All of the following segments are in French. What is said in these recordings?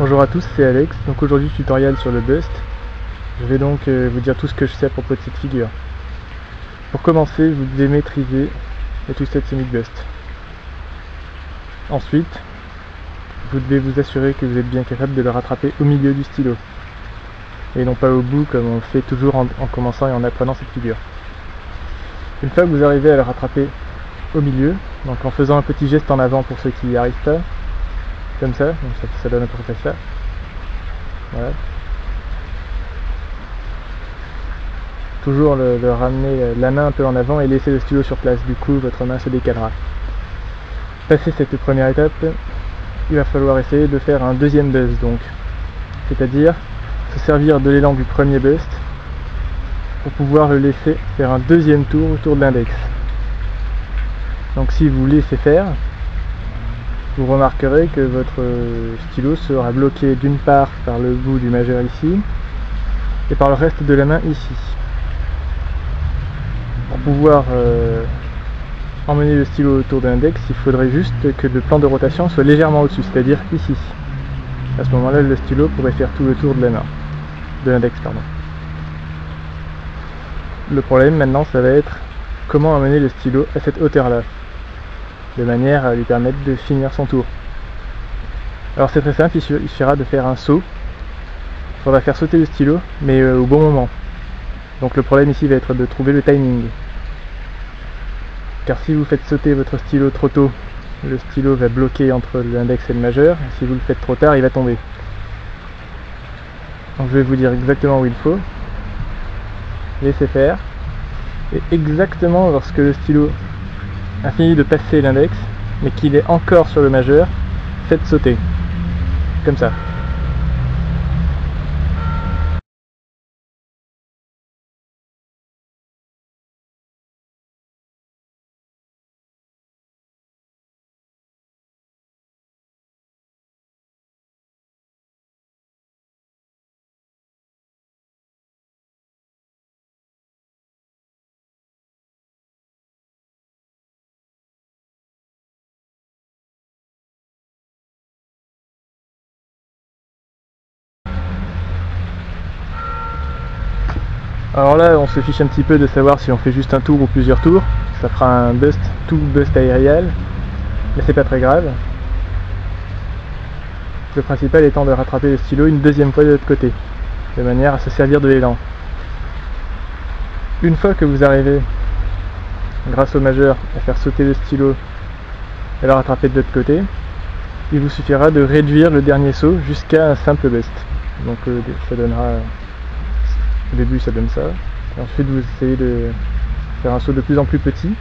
Bonjour à tous, c'est Alex. Donc aujourd'hui tutoriel sur le bust. Je vais donc vous dire tout ce que je sais à propos de cette figure. Pour commencer, vous devez maîtriser le two-step summit bust. Ensuite, vous devez vous assurer que vous êtes bien capable de le rattraper au milieu du stylo et non pas au bout comme on le fait toujours en commençant et en apprenant cette figure. Une fois que vous arrivez à le rattraper au milieu, donc en faisant un petit geste en avant pour ceux qui n'y arrivent pas, comme ça, donc ça donne à peu près ça. Voilà. Toujours le ramener la main un peu en avant et laisser le stylo sur place, du coup votre main se décalera. Passé cette première étape, il va falloir essayer de faire un deuxième bust, donc c'est-à-dire se servir de l'élan du premier bust pour pouvoir le laisser faire un deuxième tour autour de l'index. Donc si vous laissez faire, vous remarquerez que votre stylo sera bloqué d'une part par le bout du majeur ici et par le reste de la main ici. Pour pouvoir emmener le stylo autour de l'index, il faudrait juste que le plan de rotation soit légèrement au-dessus, c'est-à-dire ici. À ce moment-là, le stylo pourrait faire tout le tour de la main, de l'index, pardon. Le problème maintenant, ça va être comment amener le stylo à cette hauteur-là, de manière à lui permettre de finir son tour. Alors c'est très simple, il suffira de faire un saut. Il faudra faire sauter le stylo, mais au bon moment. Donc le problème ici va être de trouver le timing. Car si vous faites sauter votre stylo trop tôt, le stylo va bloquer entre l'index et le majeur, et si vous le faites trop tard, il va tomber. Donc je vais vous dire exactement où il faut. Laissez faire. Et exactement lorsque le stylo a fini de passer l'index, mais qu'il est encore sur le majeur, faites sauter. Comme ça. Alors là, on se fiche un petit peu de savoir si on fait juste un tour ou plusieurs tours. Ça fera un bust, tout bust aérial. Mais c'est pas très grave. Le principal étant de rattraper le stylo une deuxième fois de l'autre côté, de manière à se servir de l'élan. Une fois que vous arrivez, grâce au majeur, à faire sauter le stylo et le rattraper de l'autre côté, il vous suffira de réduire le dernier saut jusqu'à un simple bust. Donc ça donnera... Au début ça donne ça, et ensuite vous essayez de faire un saut de plus en plus petit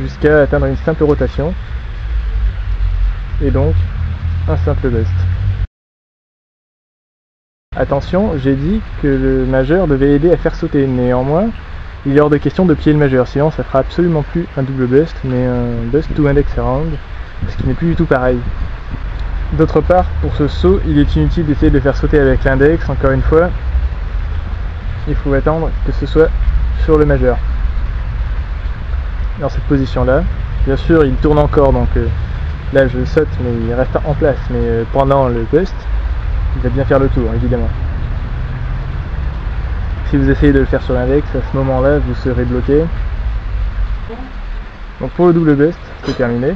jusqu'à atteindre une simple rotation et donc un simple bust. Attention, j'ai dit que le majeur devait aider à faire sauter, néanmoins il est hors de question de plier le majeur, sinon ça fera absolument plus un double bust mais un bust to index around, ce qui n'est plus du tout pareil. D'autre part, pour ce saut, il est inutile d'essayer de le faire sauter avec l'index, encore une fois. Il faut attendre que ce soit sur le majeur. Dans cette position-là, bien sûr, il tourne encore, donc là je saute, mais il reste en place. Mais pendant le bust, il va bien faire le tour, évidemment. Si vous essayez de le faire sur l'index, à ce moment-là, vous serez bloqué. Donc pour le double bust, c'est terminé.